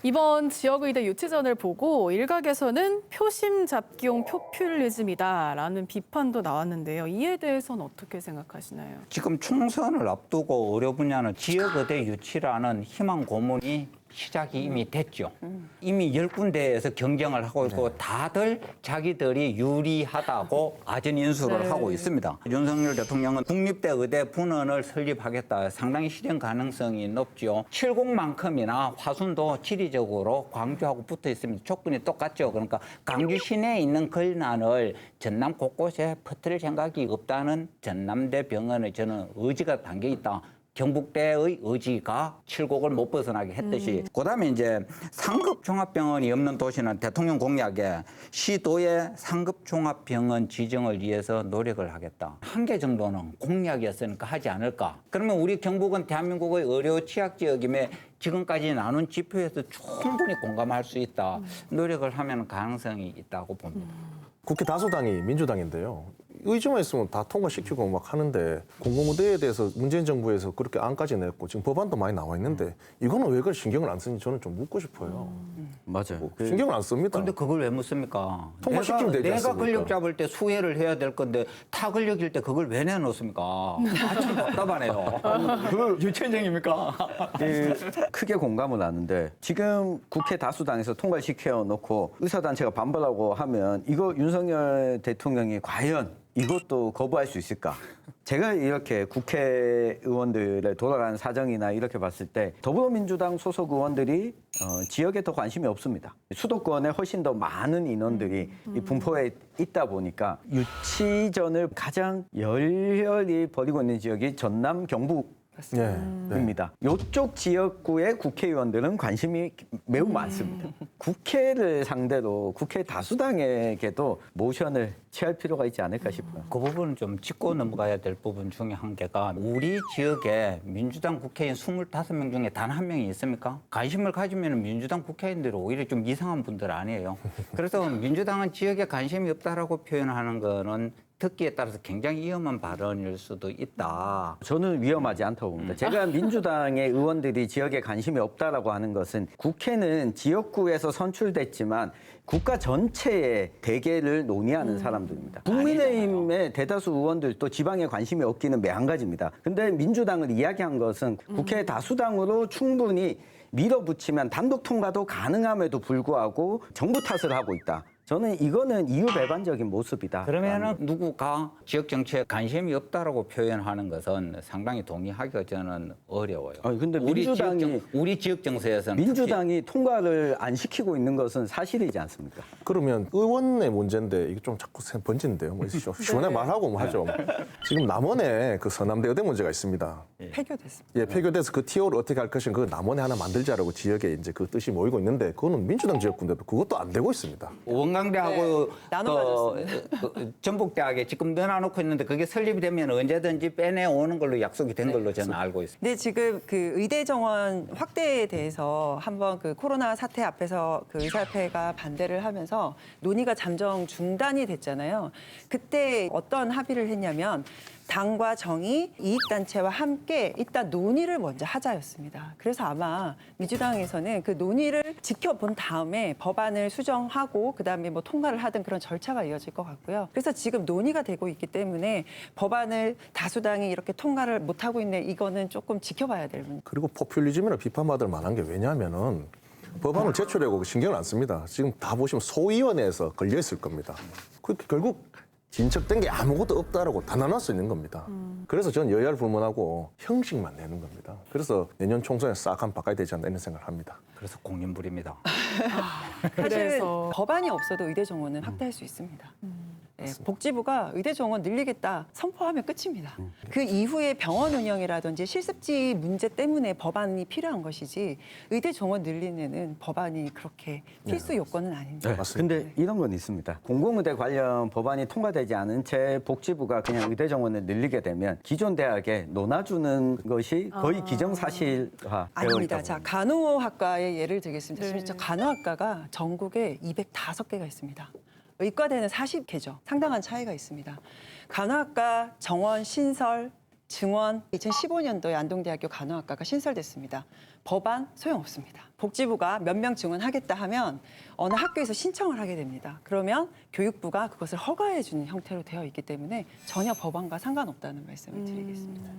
이번 지역의대 유치전을 보고 일각에서는 표심 잡기용 포퓰리즘이다라는 비판도 나왔는데요. 이에 대해서는 어떻게 생각하시나요? 지금 총선을 앞두고 의료 분야는 지역의대 유치라는 희망 고문이 시작이 이미 됐죠. 이미 10군데에서 경쟁을 하고 있고 다들 자기들이 유리하다고 아전인수를 하고 있습니다. 윤석열 대통령은 국립대 의대 분원을 설립하겠다. 상당히 실현 가능성이 높죠. 70만큼이나 화순도 지리적으로 광주하고 붙어 있습니다. 조건이 똑같죠. 그러니까 광주 시내에 있는 걸난을 전남 곳곳에 퍼뜨릴 생각이 없다는 전남대 병원의 저는 의지가 담겨 있다. 경북대의 의지가 칠곡을 못 벗어나게 했듯이 그다음에 이제 상급 종합병원이 없는 도시는 대통령 공약에 시도의 상급 종합병원 지정을 위해서 노력을 하겠다. 한 개 정도는 공약이었으니까 하지 않을까. 그러면 우리 경북은 대한민국의 의료 취약 지역임에 지금까지 나눈 지표에서 충분히 공감할 수 있다. 노력을 하면 가능성이 있다고 봅니다. 국회 다수당이 민주당인데요. 의지만 있으면 다 통과시키고 막 하는데 공공의대에 대해서 문재인 정부에서 그렇게 안까지 냈고 지금 법안도 많이 나와 있는데 이거는 왜 그걸 신경을 안 쓰는지 저는 좀 묻고 싶어요. 맞아요. 신경을 안 씁니다. 그런데 그걸 왜 묻습니까? 통과시키면 되지 내가 않습니까? 권력 잡을 때 수혜를 해야 될 건데 타 권력일 때 그걸 왜 내놓습니까? 참 답답하네요. 그 유치원장입니까? 크게 공감은 하는데 지금 국회 다수당에서 통과시켜 놓고 의사단체가 반발하고 하면 이거 윤석열 대통령이 과연 이것도 거부할 수 있을까? 제가 이렇게 국회의원들의 돌아가는 사정이나 이렇게 봤을 때 더불어민주당 소속 의원들이 지역에 더 관심이 없습니다. 수도권에 훨씬 더 많은 인원들이 이 분포에 있다 보니까 유치전을 가장 열렬히 벌이고 있는 지역이 전남, 경북 입니다. 이쪽 지역구의 국회의원들은 관심이 매우 많습니다. 국회를 상대로 국회 다수당에게도 모션을 취할 필요가 있지 않을까 싶어요. 그 부분은 좀 짚고 넘어가야 될 부분 중에 한 개가 우리 지역에 민주당 국회의원 25명 중에 단 한 명이 있습니까? 관심을 가지면 민주당 국회의원들은 오히려 좀 이상한 분들 아니에요. 그래서 민주당은 지역에 관심이 없다라고 표현하는 거는 듣기에 따라서 굉장히 위험한 발언일 수도 있다. 저는 위험하지 않다고 봅니다. 제가 민주당의 의원들이 지역에 관심이 없다라고 하는 것은 국회는 지역구에서 선출됐지만 국가 전체의 대계를 논의하는 사람들입니다. 국민의힘의 대다수 의원들도 지방에 관심이 없기는 매한가지입니다. 근데 민주당을 이야기한 것은 국회 다수당으로 충분히 밀어붙이면 단독 통과도 가능함에도 불구하고 정부 탓을 하고 있다. 저는 이거는 이유배반적인 모습이다. 그러면은 누구가 지역 정치에 관심이 없다라고 표현하는 것은 상당히 동의하기가 저는 어려워요. 아니, 근데 민주당이 우리 지역 정서에서는 민주당이 통과를 안 시키고 있는 것은 사실이지 않습니까? 그러면 의원의 문제인데 이게 좀 자꾸 번지는데요. 뭐 시원하게 말하고 뭐 하죠. 지금 남원에 그 서남대 의대 문제가 있습니다. 폐교됐습니다. 예, 폐교돼서 그 티오를 어떻게 할 것인가 그 남원에 하나 만들자라고 지역에 이제 그 뜻이 모이고 있는데 그거는 민주당 지역군데도 그것도 안 되고 있습니다. 원광대하고 나눠 전북대학에 지금 넣어놓고 있는데 그게 설립이 되면 언제든지 빼내오는 걸로 약속이 된 걸로 저는 알고 있습니다. 근데 지금 그 의대 정원 확대에 대해서 한번 그 코로나 사태 앞에서 그 의사협회가 반대를 하면서 논의가 잠정 중단이 됐잖아요. 그때 어떤 합의를 했냐면 당과 정의, 이익단체와 함께 일단 논의를 먼저 하자였습니다. 그래서 아마 민주당에서는 그 논의를 지켜본 다음에 법안을 수정하고 그다음에 뭐 통과를 하든 그런 절차가 이어질 것 같고요. 그래서 지금 논의가 되고 있기 때문에 법안을 다수당이 이렇게 통과를 못하고 있는 이거는 조금 지켜봐야 될 문제. 그리고 포퓰리즘이나 비판받을 만한 게 왜냐하면은 법안을 제출하고 신경을 안 씁니다. 지금 다 보시면 소위원회에서 걸려 있을 겁니다. 그 결국 진척된 게 아무것도 없다라고 다 나눠 수 있는 겁니다. 그래서 저는 여야를 불문하고 형식만 내는 겁니다. 그래서 내년 총선에 싹 한번 바꿔야 되지 않나 이런 생각을 합니다. 그래서 공연불입니다. 사실 그래서 법안이 없어도 의대 정원은 확대할 수 있습니다. 네, 복지부가 의대 정원 늘리겠다 선포하면 끝입니다. 그 이후에 병원 운영이라든지 실습지 문제 때문에 법안이 필요한 것이지 의대 정원 늘리는 법안이 그렇게 필수 요건은 아닙니다. 맞습니다. 근데 이런 건 있습니다. 공공의대 관련 법안이 통과되지 않은 채 복지부가 그냥 의대 정원을 늘리게 되면 기존 대학에 논아주는 것이 거의 기정사실화 아닙니다. 자, 간호학과의 예를 들겠습니다. 진짜 간호학과가 전국에 205개가 있습니다. 의과대는 40개죠. 상당한 차이가 있습니다. 간호학과 정원 신설 증원 2015년도에 안동대학교 간호학과가 신설됐습니다. 법안 소용없습니다. 복지부가 몇 명 증원하겠다 하면 어느 학교에서 신청을 하게 됩니다. 그러면 교육부가 그것을 허가해 주는 형태로 되어 있기 때문에 전혀 법안과 상관없다는 말씀을 드리겠습니다.